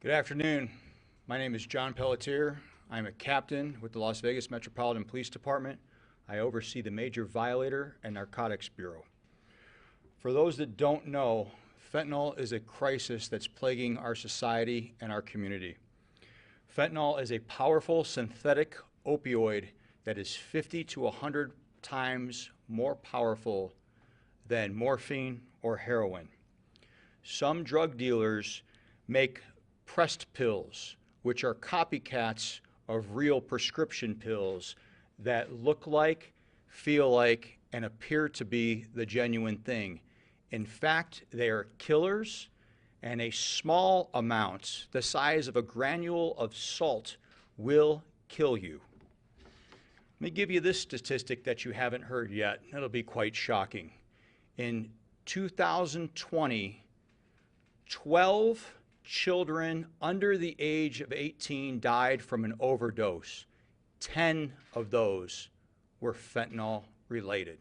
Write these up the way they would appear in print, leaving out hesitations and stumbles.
Good afternoon. My name is John Pelletier. I'm a captain with the Las Vegas Metropolitan Police Department. I oversee the Major Violator and Narcotics Bureau. For those that don't know, fentanyl is a crisis that's plaguing our society and our community. Fentanyl is a powerful synthetic opioid that is 50 to 100 times more powerful than morphine or heroin. Some drug dealers make pressed pills, which are copycats of real prescription pills that look like, feel like, and appear to be the genuine thing. In fact, they are killers, and a small amount, the size of a granule of salt, will kill you. Let me give you this statistic that you haven't heard yet. It'll be quite shocking. In 2020, 12 children under the age of 18 died from an overdose. 10 of those were fentanyl related.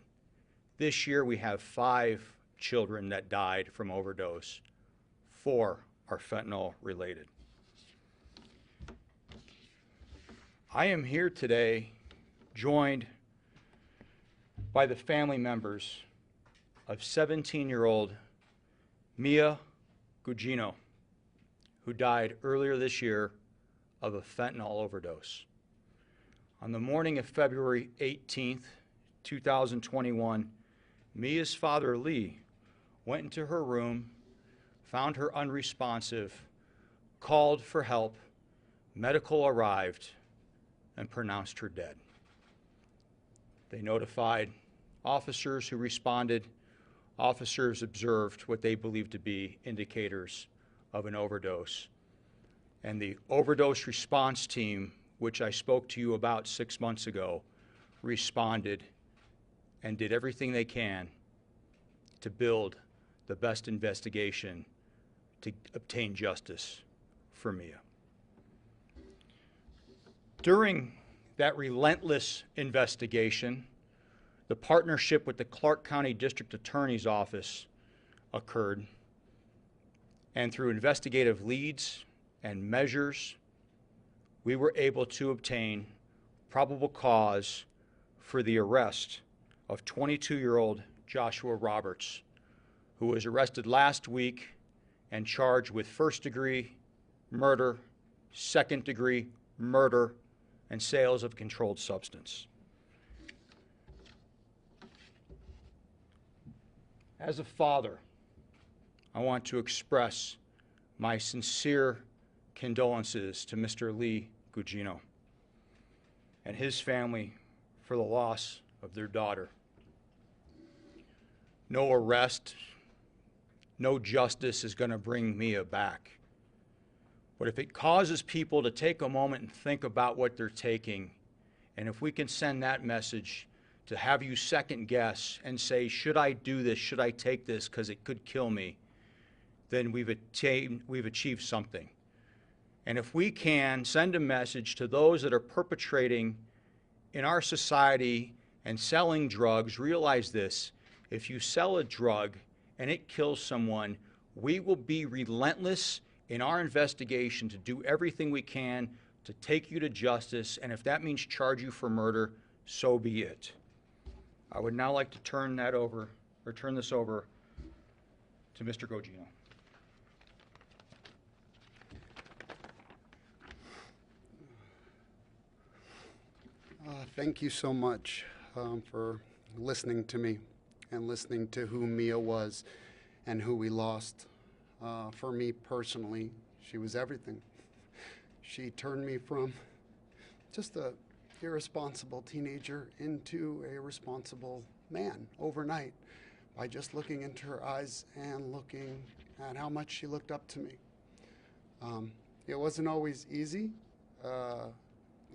This year we have 5 children that died from overdose. 4 are fentanyl related. I am here today joined by the family members of 17-year-old Mia Gugino, who died earlier this year of a fentanyl overdose. On the morning of February 18th, 2021, Mia's father, Lee, went into her room, found her unresponsive, called for help, medical arrived, and pronounced her dead. They notified officers who responded. Officers observed what they believed to be indicators of an overdose. And the overdose response team, which I spoke to you about 6 months ago, responded and did everything they can to build the best investigation to obtain justice for Mia. During that relentless investigation, the partnership with the Clark County District Attorney's Office occurred, and through investigative leads and measures, we were able to obtain probable cause for the arrest of 22-year-old Joshua Roberts, who was arrested last week and charged with first-degree murder, second-degree murder, and sales of controlled substance. As a father, I want to express my sincere condolences to Mr. Lee Gugino and his family for the loss of their daughter. No arrest, no justice is going to bring Mia back. But if it causes people to take a moment and think about what they're taking, and if we can send that message to have you second guess and say, should I do this, should I take this because it could kill me, then we've achieved something. And if we can send a message to those that are perpetrating in our society and selling drugs, realize this: if you sell a drug and it kills someone, we will be relentless in our investigation to do everything we can to take you to justice, and if that means charge you for murder, so be it. I would now like to turn this over to Mr. Gugino. Thank you so much for listening to me and listening to who Mia was and who we lost. For me personally, she was everything. She turned me from just a irresponsible teenager into a responsible man overnight by just looking into her eyes and looking at how much she looked up to me. It wasn't always easy.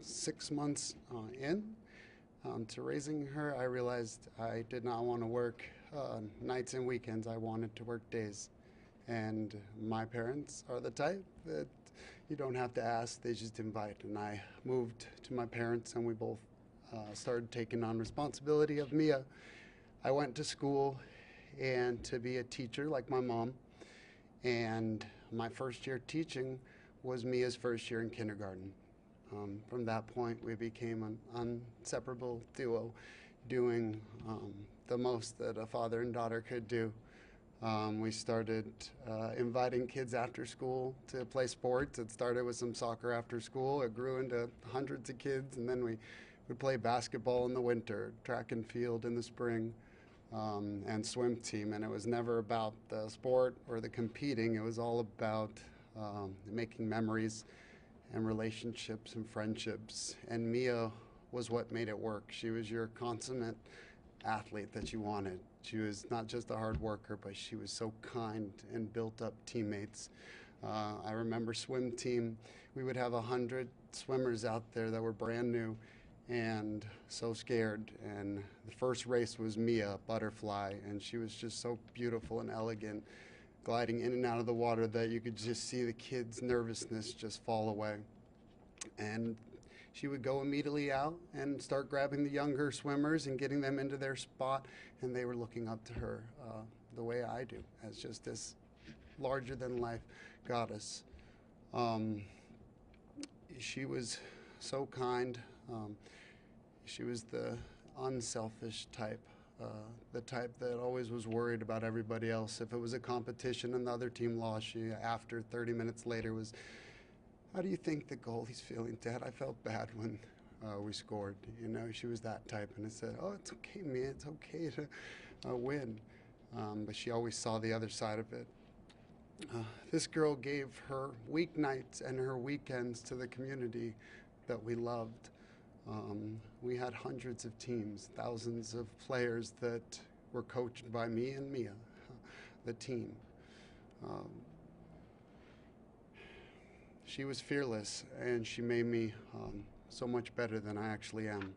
6 months in to raising her, I realized I did not want to work nights and weekends. I wanted to work days. And my parents are the type that you don't have to ask, they just invite. And I moved to my parents, and we both started taking on responsibility of Mia. I went to school and to be a teacher like my mom. And my first year teaching was Mia's first year in kindergarten. From that point, we became an inseparable duo, doing the most that a father and daughter could do. We started inviting kids after school to play sports. It started with some soccer after school. It grew into hundreds of kids, and then we would play basketball in the winter, track and field in the spring, and swim team. And it was never about the sport or the competing. It was all about making memories and relationships and friendships. And Mia was what made it work. She was your consummate athlete that you wanted. She was not just a hard worker, but she was so kind and built up teammates. I remember swim team, we would have 100 swimmers out there that were brand new and so scared. And the first race was Mia, butterfly, and she was just so beautiful and elegant, gliding in and out of the water that you could just see the kids' nervousness just fall away. And she would go immediately out and start grabbing the younger swimmers and getting them into their spot, and they were looking up to her the way I do, as just this larger-than-life goddess. She was so kind. She was the unselfish type, the type that always was worried about everybody else. If it was a competition and the other team lost, she, after 30 minutes later, was, "How do you think the goalie's feeling, Dad? I felt bad when we scored." You know, she was that type. And I said, "Oh, it's okay, Mia. It's okay to win." But she always saw the other side of it. This girl gave her weeknights and her weekends to the community that we loved. We had hundreds of teams, thousands of players that were coached by me and Mia, the team. She was fearless, and she made me so much better than I actually am.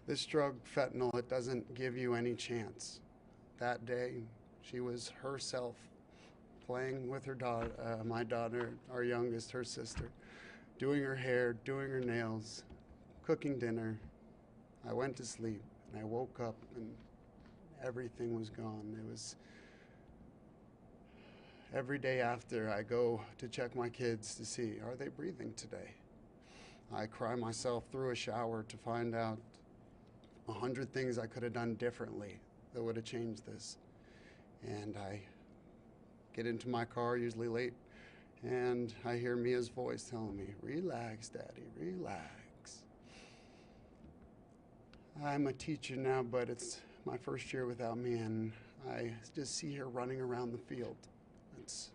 This drug, fentanyl, it doesn't give you any chance. That day, she was herself, playing with her daughter, my daughter, our youngest, her sister, doing her hair, doing her nails, cooking dinner. I went to sleep, and I woke up, and everything was gone. It was every day after I go to check my kids to see, are they breathing today? I cry myself through a shower to find out 100 things I could have done differently that would have changed this. And I get into my car, usually late, and I hear Mia's voice telling me, "Relax, Daddy, relax." I'm a teacher now, but it's my first year without Mia, and I just see her running around the field. It's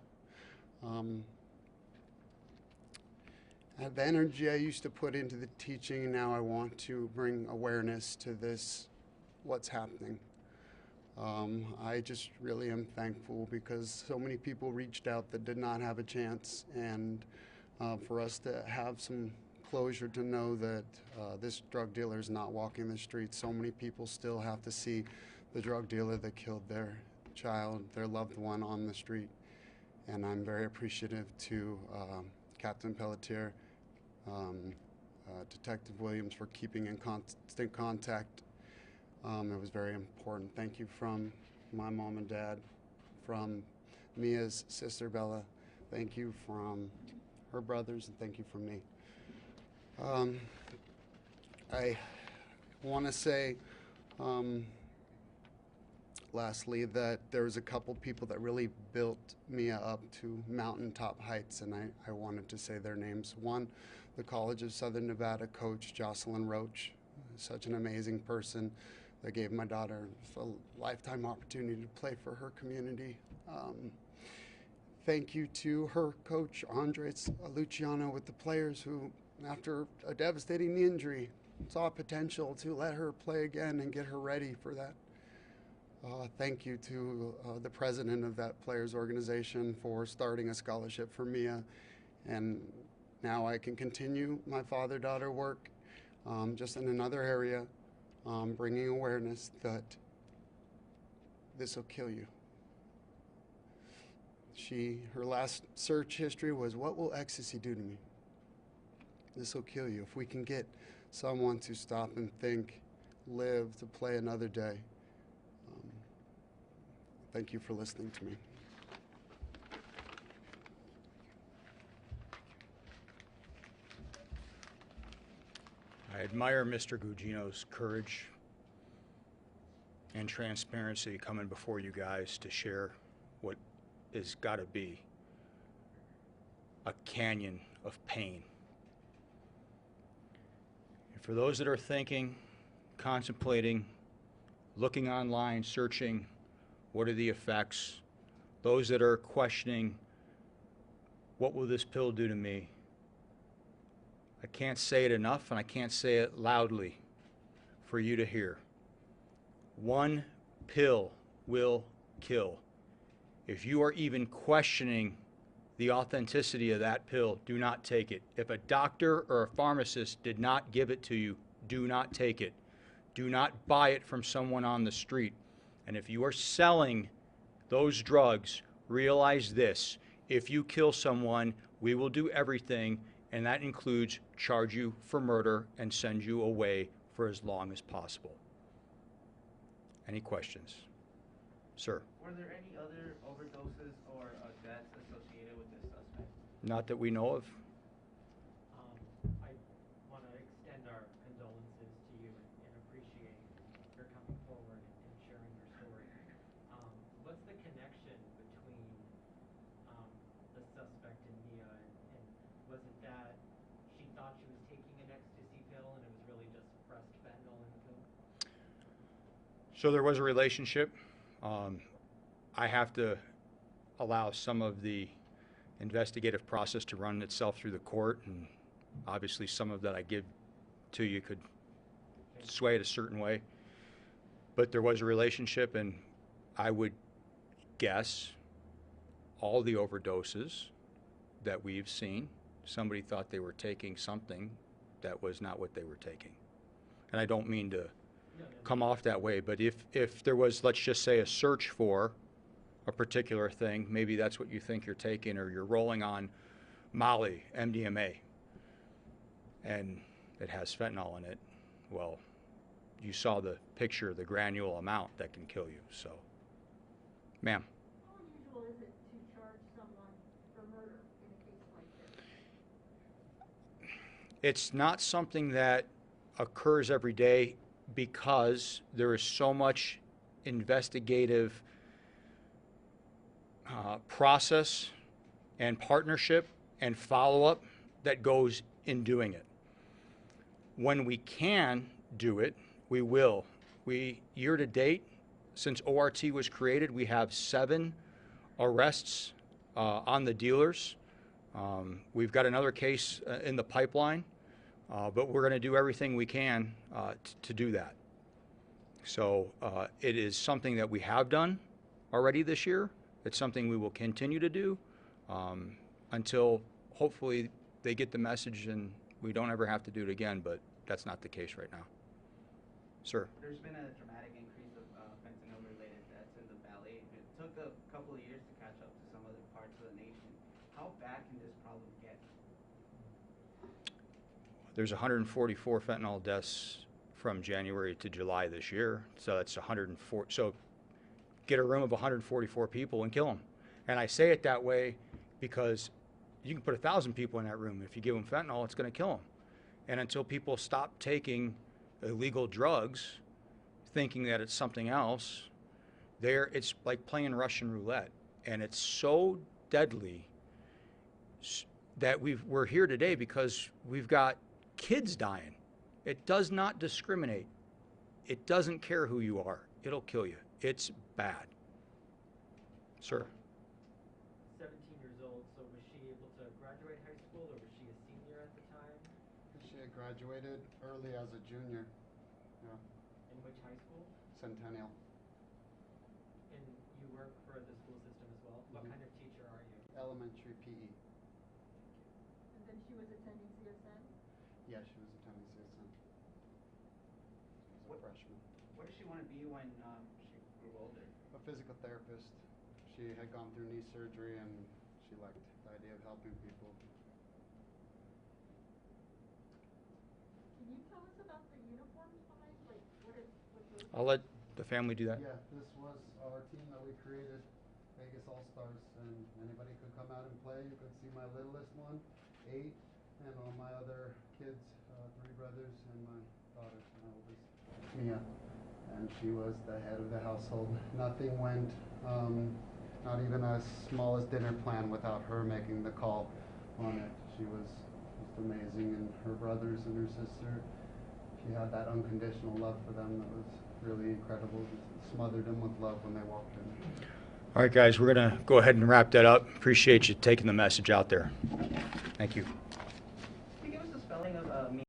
the energy I used to put into the teaching, now I want to bring awareness to this, what's happening. I just really am thankful because so many people reached out that did not have a chance, and for us to have some closure to know that this drug dealer is not walking the streets. So many people still have to see the drug dealer that killed their child, their loved one, on the street. And I'm very appreciative to Captain Pelletier, Detective Williams, for keeping in constant contact. It was very important. Thank you from my mom and dad, from Mia's sister Bella. Thank you from her brothers, and thank you from me. I want to say, lastly, that there was a couple people that really built Mia up to mountaintop heights, and I wanted to say their names. One, the College of Southern Nevada coach, Jocelyn Roach, such an amazing person that gave my daughter a lifetime opportunity to play for her community. Thank you to her coach, Andres Luciano, with the players who, after a devastating knee injury, saw potential to let her play again and get her ready for that. Thank you to the president of that players organization for starting a scholarship for Mia. And now I can continue my father-daughter work just in another area, bringing awareness that this will kill you. Her last search history was, "What will ecstasy do to me?" This will kill you. If we can get someone to stop and think, live to play another day. Thank you for listening to me. I admire Mr. Gugino's courage and transparency coming before you guys to share what is got to be a canyon of pain. And for those that are thinking, contemplating, looking online, searching, what are the effects? Those that are questioning, what will this pill do to me? I can't say it enough, and I can't say it loudly for you to hear. One pill will kill. If you are even questioning the authenticity of that pill, do not take it. If a doctor or a pharmacist did not give it to you, do not take it. Do not buy it from someone on the street. And if you are selling those drugs, realize this: if you kill someone, we will do everything, and that includes charge you for murder and send you away for as long as possible. Any questions? Sir? Were there any other overdoses or deaths associated with this suspect? Not that we know of. I want to extend our condolences to you and appreciate your coming forward and sharing your story. What's the connection between the suspect and Mia, and was it that she thought she was taking an ecstasy pill and it was really just pressed fentanyl in the pill? So there was a relationship. I have to allow some of the investigative process to run itself through the court, and obviously some of that I give to you could sway it a certain way. But there was a relationship, and I would guess all the overdoses that we've seen, somebody thought they were taking something that was not what they were taking. And I don't mean to come off that way, but if there was, let's just say, a search for a particular thing, maybe that's what you think you're taking, or you're rolling on Molly, MDMA, and it has fentanyl in it. Well, you saw the picture, the granule amount that can kill you. So, ma'am. How unusual is it to charge someone for murder in a case like this? It's not something that occurs every day because there is so much investigative process and partnership and follow-up that goes in doing it. When we can do it, we will. Year to date, since ORT was created, we have 7 arrests on the dealers. We've got another case in the pipeline, but we're going to do everything we can to do that. So it is something that we have done already this year. It's something we will continue to do until hopefully they get the message and we don't ever have to do it again, but that's not the case right now. Sir? There's been a dramatic increase of fentanyl-related deaths in the valley. It took a couple of years to catch up to some other parts of the nation. How bad can this problem get? There's 144 fentanyl deaths from January to July this year, so that's 104. So get a room of 144 people and kill them. And I say it that way because you can put 1,000 people in that room. If you give them fentanyl, it's going to kill them. And until people stop taking illegal drugs, thinking that it's something else, it's like playing Russian roulette. And it's so deadly that we're here today because we've got kids dying. It does not discriminate. It doesn't care who you are. It'll kill you. It's bad. Sir? 17 years old, so was she able to graduate high school, or was she a senior at the time? She had graduated early as a junior. Yeah. In which high school? Centennial. And you work for the school system as well? What kind of teacher are you? Elementary PE. And then she was attending CSN? Yeah, she was attending CSN. She was a freshman. What does she want to be when she grew older? A physical therapist. She had gone through knee surgery and she liked the idea of helping people. Can you tell us about the uniforms behind, like, what those? I'll let the family do that. Yeah, this was our team that we created, Vegas All-Stars, and anybody could come out and play. You could see my littlest one, 8, and all my other kids, 3 brothers and my daughter, my oldest, Mia. And she was the head of the household. Nothing went, not even as small as dinner plan without her making the call on it. She was just amazing, and her brothers and her sister, she had that unconditional love for them that was really incredible. Just smothered them with love when they walked in. All right, guys, we're going to go ahead and wrap that up. Appreciate you taking the message out there. Thank you.